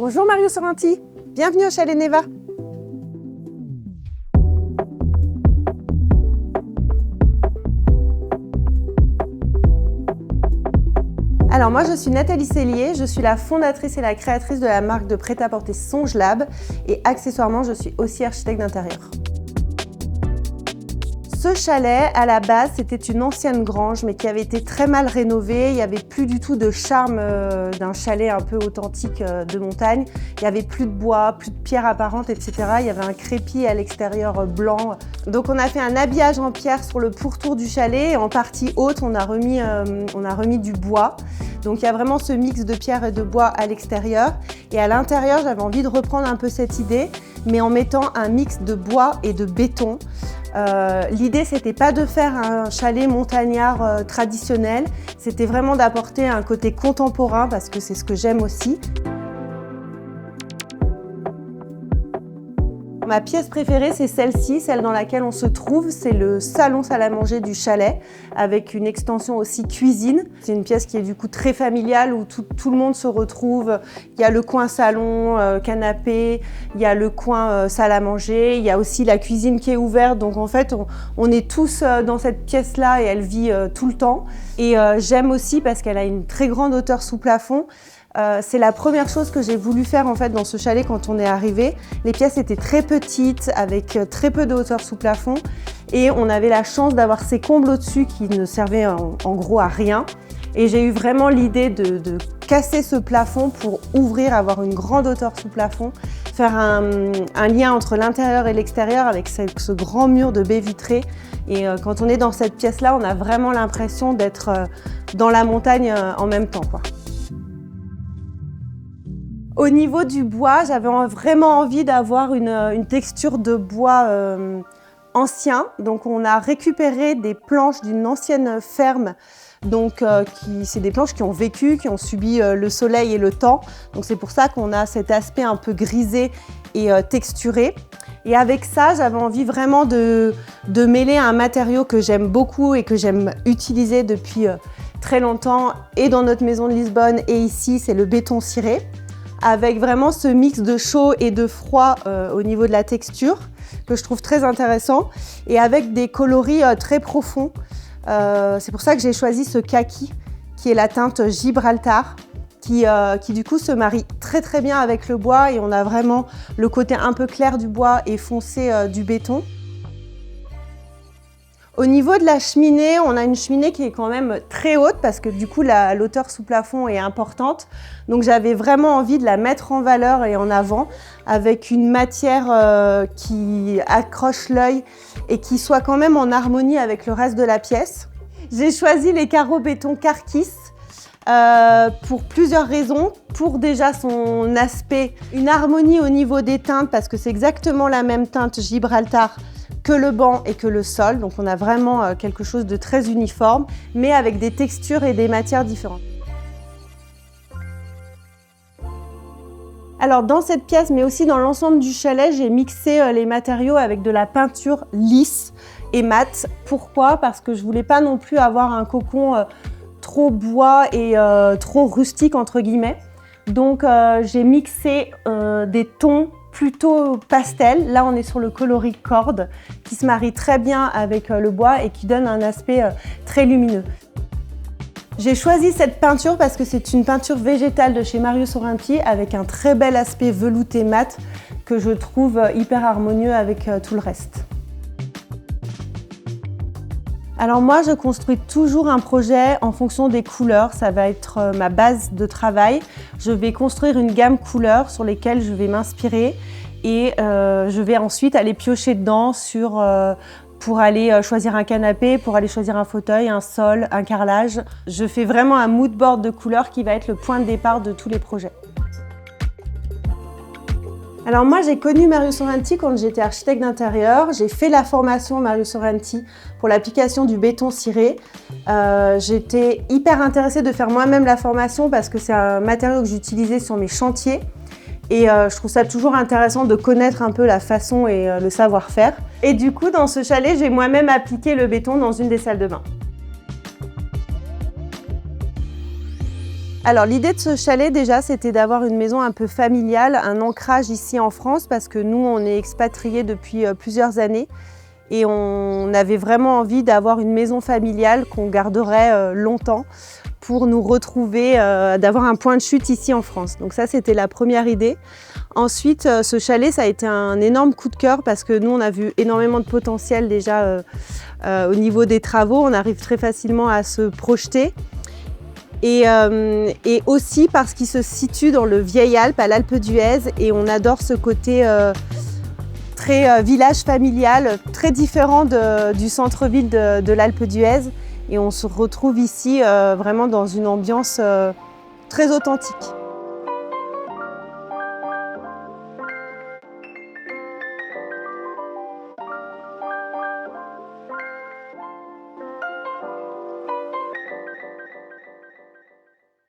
Bonjour Mario Sorrenti, bienvenue au Chalet Neva. Alors moi je suis Nathalie Sellier, je suis la fondatrice et la créatrice de la marque de prêt-à-porter Songe Lab et accessoirement je suis aussi architecte d'intérieur. Ce chalet, à la base, c'était une ancienne grange, mais qui avait été très mal rénovée. Il n'y avait plus du tout de charme d'un chalet un peu authentique de montagne. Il n'y avait plus de bois, plus de pierres apparentes, etc. Il y avait un crépi à l'extérieur blanc. Donc on a fait un habillage en pierre sur le pourtour du chalet. Et en partie haute, on a remis du bois. Donc il y a vraiment ce mix de pierre et de bois à l'extérieur. Et à l'intérieur, j'avais envie de reprendre un peu cette idée, mais en mettant un mix de bois et de béton. L'idée, c'était pas de faire un chalet montagnard traditionnel, c'était vraiment d'apporter un côté contemporain parce que c'est ce que j'aime aussi. Ma pièce préférée, c'est celle-ci, celle dans laquelle on se trouve. C'est le salon salle à manger du chalet, avec une extension aussi cuisine. C'est une pièce qui est du coup très familiale, où tout le monde se retrouve. Il y a le coin salon, canapé, il y a le coin salle à manger, il y a aussi la cuisine qui est ouverte. Donc en fait, on est tous dans cette pièce-là et elle vit tout le temps. Et j'aime aussi parce qu'elle a une très grande hauteur sous plafond. C'est la première chose que j'ai voulu faire en fait dans ce chalet quand on est arrivé. Les pièces étaient très petites, avec très peu de hauteur sous plafond et on avait la chance d'avoir ces combles au-dessus qui ne servaient en gros à rien. Et j'ai eu vraiment l'idée de casser ce plafond pour ouvrir, avoir une grande hauteur sous plafond, faire un lien entre l'intérieur et l'extérieur avec ce grand mur de baies vitrées. Et quand on est dans cette pièce-là, on a vraiment l'impression d'être dans la montagne en même temps, quoi. Au niveau du bois, j'avais vraiment envie d'avoir une texture de bois ancien. Donc on a récupéré des planches d'une ancienne ferme. Donc c'est des planches qui ont vécu, qui ont subi le soleil et le temps. Donc c'est pour ça qu'on a cet aspect un peu grisé et texturé. Et avec ça, j'avais envie vraiment de mêler un matériau que j'aime beaucoup et que j'aime utiliser depuis très longtemps et dans notre maison de Lisbonne et ici, c'est le béton ciré, avec vraiment ce mix de chaud et de froid au niveau de la texture que je trouve très intéressant et avec des coloris très profonds. C'est pour ça que j'ai choisi ce kaki qui est la teinte Gibraltar qui du coup se marie très très bien avec le bois et on a vraiment le côté un peu clair du bois et foncé du béton. Au niveau de la cheminée, on a une cheminée qui est quand même très haute parce que du coup l'hauteur sous plafond est importante. Donc j'avais vraiment envie de la mettre en valeur et en avant avec une matière qui accroche l'œil et qui soit quand même en harmonie avec le reste de la pièce. J'ai choisi les carreaux béton Carkiss pour plusieurs raisons. Pour déjà son aspect, une harmonie au niveau des teintes parce que c'est exactement la même teinte Gibraltar que le banc et que le sol, donc on a vraiment quelque chose de très uniforme, mais avec des textures et des matières différentes. Alors dans cette pièce, mais aussi dans l'ensemble du chalet, j'ai mixé les matériaux avec de la peinture lisse et mate. Pourquoi? Parce que je voulais pas non plus avoir un cocon trop bois et trop rustique entre guillemets. Donc j'ai mixé des tons plutôt pastel. Là, on est sur le coloris corde qui se marie très bien avec le bois et qui donne un aspect très lumineux. J'ai choisi cette peinture parce que c'est une peinture végétale de chez Mario Sorrenti avec un très bel aspect velouté mat que je trouve hyper harmonieux avec tout le reste. Alors moi, je construis toujours un projet en fonction des couleurs. Ça va être ma base de travail. Je vais construire une gamme couleurs sur lesquelles je vais m'inspirer et je vais ensuite aller piocher dedans pour aller choisir un canapé, pour aller choisir un fauteuil, un sol, un carrelage. Je fais vraiment un mood board de couleurs qui va être le point de départ de tous les projets. Alors moi, j'ai connu Mario Sorrenti quand j'étais architecte d'intérieur. J'ai fait la formation Mario Sorrenti pour l'application du béton ciré. J'étais hyper intéressée de faire moi-même la formation parce que c'est un matériau que j'utilisais sur mes chantiers. Et je trouve ça toujours intéressant de connaître un peu la façon et le savoir-faire. Et du coup, dans ce chalet, j'ai moi-même appliqué le béton dans une des salles de bain. Alors l'idée de ce chalet déjà, c'était d'avoir une maison un peu familiale, un ancrage ici en France, parce que nous on est expatriés depuis plusieurs années et on avait vraiment envie d'avoir une maison familiale qu'on garderait longtemps pour nous retrouver, d'avoir un point de chute ici en France. Donc ça c'était la première idée. Ensuite ce chalet ça a été un énorme coup de cœur parce que nous on a vu énormément de potentiel déjà au niveau des travaux, on arrive très facilement à se projeter. Et aussi parce qu'il se situe dans le Vieil Alpes, à l'Alpe d'Huez, et on adore ce côté très village familial, très différent du centre-ville de l'Alpe d'Huez. Et on se retrouve ici vraiment dans une ambiance très authentique.